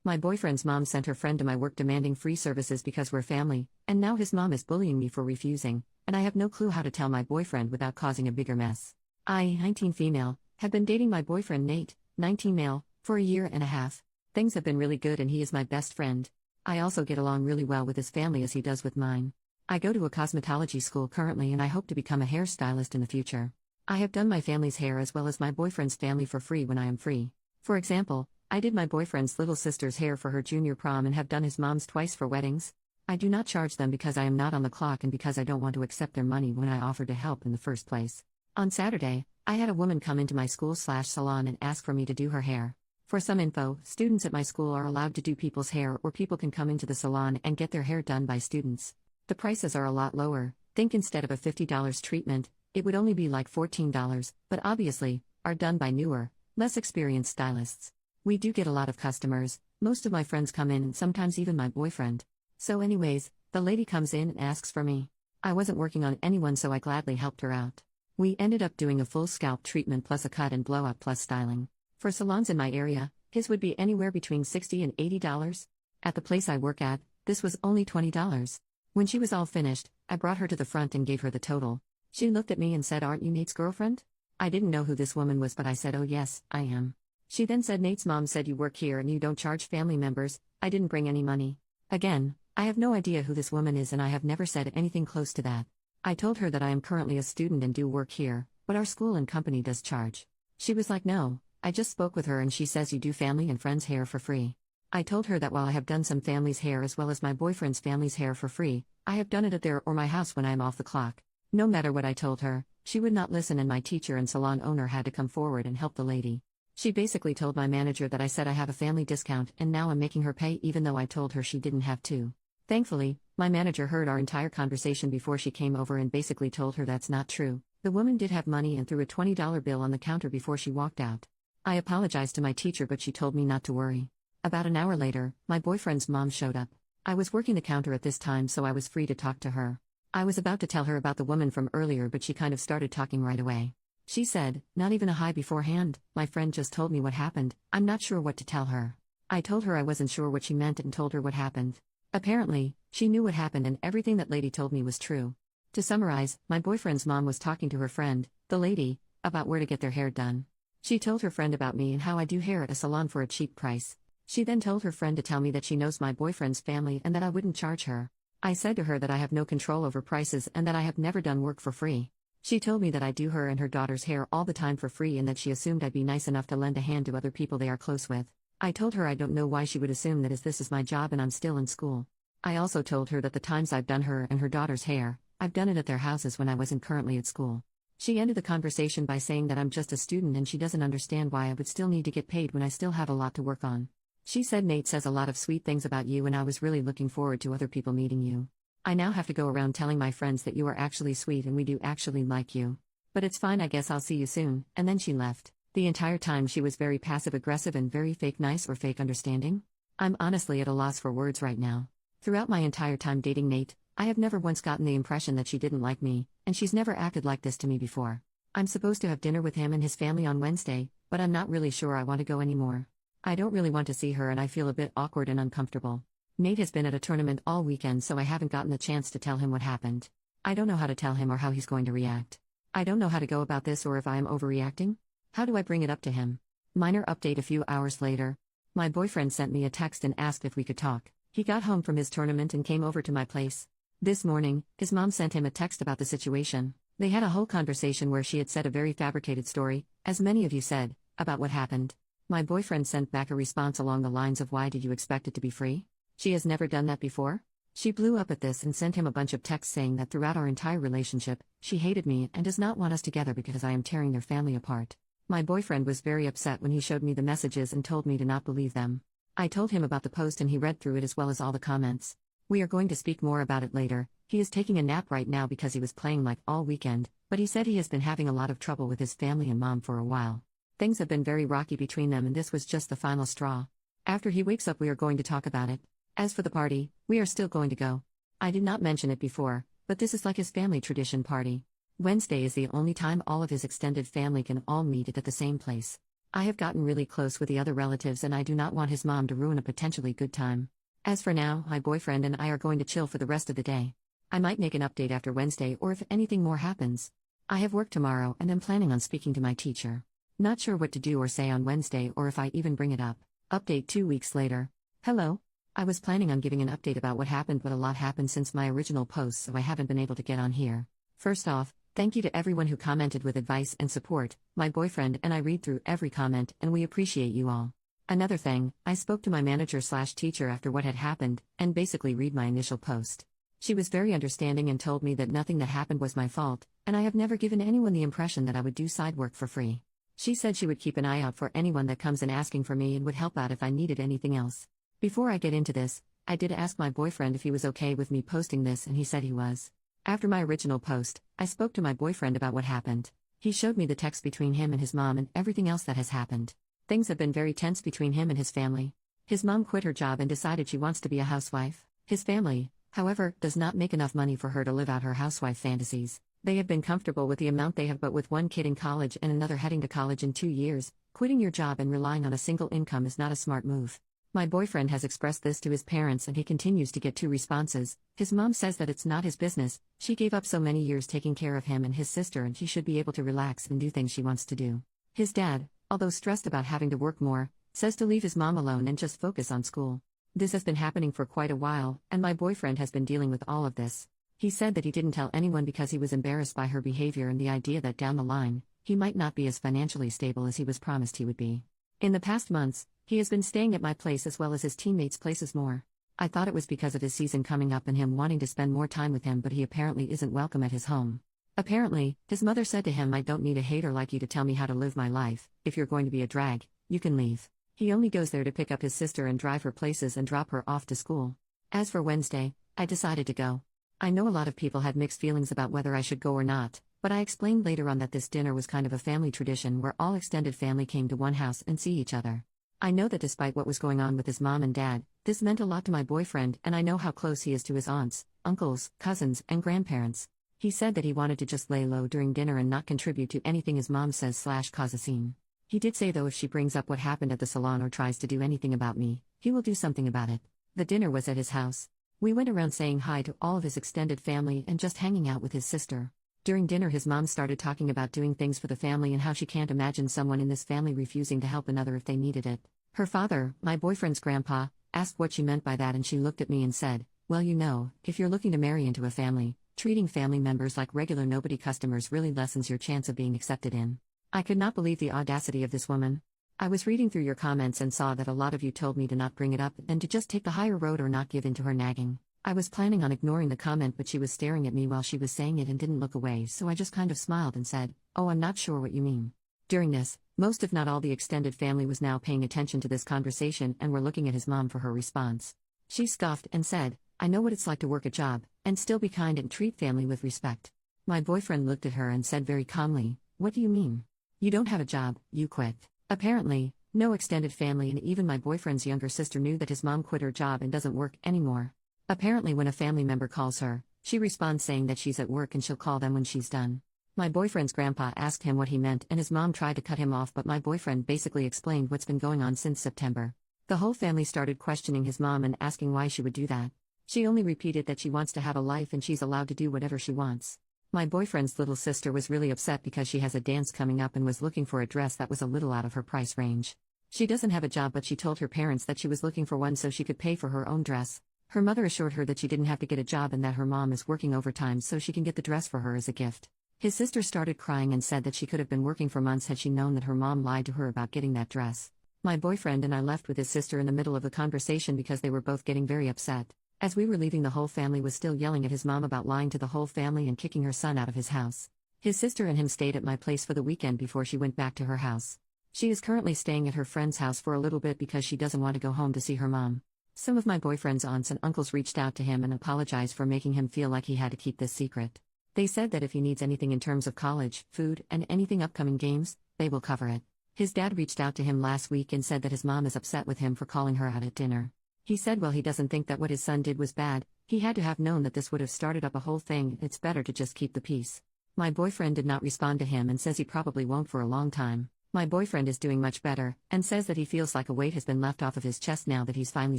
My boyfriend's mom sent her friend to my work demanding free services because we're family, and now his mom is bullying me for refusing, and I have no clue how to tell my boyfriend without causing a bigger mess. I, 19 female, have been dating my boyfriend Nate, 19 male, for a year and a half. Things have been really good and he is my best friend. I also get along really well with his family as he does with mine. I go to a cosmetology school currently and I hope to become a hairstylist in the future. I have done my family's hair as well as my boyfriend's family for free when I am free. For example, I did my boyfriend's little sister's hair for her junior prom and have done his mom's twice for weddings. I do not charge them because I am not on the clock and because I don't want to accept their money when I offered to help in the first place. On Saturday, I had a woman come into my school/salon and ask for me to do her hair. For some info, students at my school are allowed to do people's hair or people can come into the salon and get their hair done by students. The prices are a lot lower. Think instead of a $50 treatment, it would only be like $14, but obviously, are done by newer, less experienced stylists. We do get a lot of customers, most of my friends come in and sometimes even my boyfriend. So anyways, the lady comes in and asks for me. I wasn't working on anyone so I gladly helped her out. We ended up doing a full scalp treatment plus a cut and blowout plus styling. For salons in my area, his would be anywhere between $60 and $80. At the place I work at, this was only $20. When she was all finished, I brought her to the front and gave her the total. She looked at me and said, "Aren't you Nate's girlfriend?" I didn't know who this woman was but I said, "Oh yes, I am." She then said, "Nate's mom said you work here and you don't charge family members." I didn't bring any money. Again, I have no idea who this woman is and I have never said anything close to that. I told her that I am currently a student and do work here, but our school and company does charge. She was like, "No, I just spoke with her and she says you do family and friends' hair for free." I told her that while I have done some family's hair as well as my boyfriend's family's hair for free, I have done it at their or my house when I am off the clock. No matter what I told her, she would not listen and my teacher and salon owner had to come forward and help the lady. She basically told my manager that I said I have a family discount and now I'm making her pay even though I told her she didn't have to. Thankfully, my manager heard our entire conversation before she came over and basically told her that's not true. The woman did have money and threw a $20 bill on the counter before she walked out. I apologized to my teacher but she told me not to worry. About an hour later, my boyfriend's mom showed up. I was working the counter at this time so I was free to talk to her. I was about to tell her about the woman from earlier but she kind of started talking right away. She said, "Not even a hi beforehand, my friend just told me what happened, I'm not sure what to tell her." I told her I wasn't sure what she meant and told her what happened. Apparently, she knew what happened and everything that lady told me was true. To summarize, my boyfriend's mom was talking to her friend, the lady, about where to get their hair done. She told her friend about me and how I do hair at a salon for a cheap price. She then told her friend to tell me that she knows my boyfriend's family and that I wouldn't charge her. I said to her that I have no control over prices and that I have never done work for free. She told me that I do her and her daughter's hair all the time for free and that she assumed I'd be nice enough to lend a hand to other people they are close with. I told her I don't know why she would assume that as this is my job and I'm still in school. I also told her that the times I've done her and her daughter's hair, I've done it at their houses when I wasn't currently at school. She ended the conversation by saying that I'm just a student and she doesn't understand why I would still need to get paid when I still have a lot to work on. She said Nate says a lot of sweet things about you and I was really looking forward to other people meeting you. I now have to go around telling my friends that you are actually sweet and we do actually like you. But it's fine, I guess I'll see you soon, and then she left. The entire time she was very passive-aggressive and very fake nice or fake understanding. I'm honestly at a loss for words right now. Throughout my entire time dating Nate, I have never once gotten the impression that she didn't like me, and she's never acted like this to me before. I'm supposed to have dinner with him and his family on Wednesday, but I'm not really sure I want to go anymore. I don't really want to see her and I feel a bit awkward and uncomfortable. Nate has been at a tournament all weekend so I haven't gotten the chance to tell him what happened. I don't know how to tell him or how he's going to react. I don't know how to go about this or if I am overreacting. How do I bring it up to him? Minor update a few hours later. My boyfriend sent me a text and asked if we could talk. He got home from his tournament and came over to my place. This morning, his mom sent him a text about the situation. They had a whole conversation where she had said a very fabricated story, as many of you said, about what happened. My boyfriend sent back a response along the lines of, "Why did you expect it to be free? She has never done that before?" She blew up at this and sent him a bunch of texts saying that throughout our entire relationship, she hated me and does not want us together because I am tearing their family apart. My boyfriend was very upset when he showed me the messages and told me to not believe them. I told him about the post and he read through it as well as all the comments. We are going to speak more about it later. He is taking a nap right now because he was playing like all weekend, but he said he has been having a lot of trouble with his family and mom for a while. Things have been very rocky between them and this was just the final straw. After he wakes up we are going to talk about it. As for the party, we are still going to go. I did not mention it before, but this is like his family tradition party. Wednesday is the only time all of his extended family can all meet at the same place. I have gotten really close with the other relatives and I do not want his mom to ruin a potentially good time. As for now, my boyfriend and I are going to chill for the rest of the day. I might make an update after Wednesday or if anything more happens. I have work tomorrow and am planning on speaking to my teacher. Not sure what to do or say on Wednesday or if I even bring it up. Update 2 weeks later. Hello. I was planning on giving an update about what happened, but a lot happened since my original post, so I haven't been able to get on here. First off, thank you to everyone who commented with advice and support. My boyfriend and I read through every comment and we appreciate you all. Another thing, I spoke to my manager/teacher after what had happened and basically read my initial post. She was very understanding and told me that nothing that happened was my fault, and I have never given anyone the impression that I would do side work for free. She said she would keep an eye out for anyone that comes in asking for me and would help out if I needed anything else. Before I get into this, I did ask my boyfriend if he was okay with me posting this and he said he was. After my original post, I spoke to my boyfriend about what happened. He showed me the text between him and his mom and everything else that has happened. Things have been very tense between him and his family. His mom quit her job and decided she wants to be a housewife. His family, however, does not make enough money for her to live out her housewife fantasies. They have been comfortable with the amount they have, but with one kid in college and another heading to college in 2 years, quitting your job and relying on a single income is not a smart move. My boyfriend has expressed this to his parents and he continues to get 2 responses. His mom says that it's not his business, she gave up so many years taking care of him and his sister and he should be able to relax and do things she wants to do. His dad, although stressed about having to work more, says to leave his mom alone and just focus on school. This has been happening for quite a while, and my boyfriend has been dealing with all of this. He said that he didn't tell anyone because he was embarrassed by her behavior and the idea that down the line, he might not be as financially stable as he was promised he would be. In the past months, he has been staying at my place as well as his teammates' places more. I thought it was because of his season coming up and him wanting to spend more time with him, but he apparently isn't welcome at his home. Apparently, his mother said to him, "I don't need a hater like you to tell me how to live my life. If you're going to be a drag, you can leave." He only goes there to pick up his sister and drive her places and drop her off to school. As for Wednesday, I decided to go. I know a lot of people had mixed feelings about whether I should go or not, but I explained later on that this dinner was kind of a family tradition where all extended family came to one house and see each other. I know that despite what was going on with his mom and dad, this meant a lot to my boyfriend, and I know how close he is to his aunts, uncles, cousins, and grandparents. He said that he wanted to just lay low during dinner and not contribute to anything his mom says/cause a scene. He did say though if she brings up what happened at the salon or tries to do anything about me, he will do something about it. The dinner was at his house. We went around saying hi to all of his extended family and just hanging out with his sister. During dinner his mom started talking about doing things for the family and how she can't imagine someone in this family refusing to help another if they needed it. Her father, my boyfriend's grandpa, asked what she meant by that and she looked at me and said, "Well, you know, if you're looking to marry into a family, treating family members like regular nobody customers really lessens your chance of being accepted in." I could not believe the audacity of this woman. I was reading through your comments and saw that a lot of you told me to not bring it up and to just take the higher road or not give in to her nagging. I was planning on ignoring the comment, but she was staring at me while she was saying it and didn't look away, so I just kind of smiled and said, "Oh, I'm not sure what you mean." During this, most if not all the extended family was now paying attention to this conversation and were looking at his mom for her response. She scoffed and said, "I know what it's like to work a job, and still be kind and treat family with respect." My boyfriend looked at her and said very calmly, "What do you mean? You don't have a job, you quit." Apparently, no extended family and even my boyfriend's younger sister knew that his mom quit her job and doesn't work anymore. Apparently when a family member calls her, she responds saying that she's at work and she'll call them when she's done. My boyfriend's grandpa asked him what he meant and his mom tried to cut him off, but my boyfriend basically explained what's been going on since September. The whole family started questioning his mom and asking why she would do that. She only repeated that she wants to have a life and she's allowed to do whatever she wants. My boyfriend's little sister was really upset because she has a dance coming up and was looking for a dress that was a little out of her price range. She doesn't have a job, but she told her parents that she was looking for one so she could pay for her own dress. Her mother assured her that she didn't have to get a job and that her mom is working overtime so she can get the dress for her as a gift. His sister started crying and said that she could have been working for months had she known that her mom lied to her about getting that dress. My boyfriend and I left with his sister in the middle of the conversation because they were both getting very upset. As we were leaving, the whole family was still yelling at his mom about lying to the whole family and kicking her son out of his house. His sister and him stayed at my place for the weekend before she went back to her house. She is currently staying at her friend's house for a little bit because she doesn't want to go home to see her mom. Some of my boyfriend's aunts and uncles reached out to him and apologized for making him feel like he had to keep this secret. They said that if he needs anything in terms of college, food, and anything upcoming games, they will cover it. His dad reached out to him last week and said that his mom is upset with him for calling her out at dinner. He said well, he doesn't think that what his son did was bad, he had to have known that this would have started up a whole thing, it's better to just keep the peace. My boyfriend did not respond to him and says he probably won't for a long time. My boyfriend is doing much better, and says that he feels like a weight has been left off of his chest now that he's finally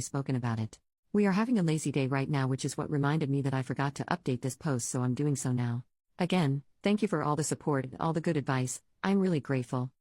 spoken about it. We are having a lazy day right now, which is what reminded me that I forgot to update this post, so I'm doing so now. Again, thank you for all the support and all the good advice, I'm really grateful.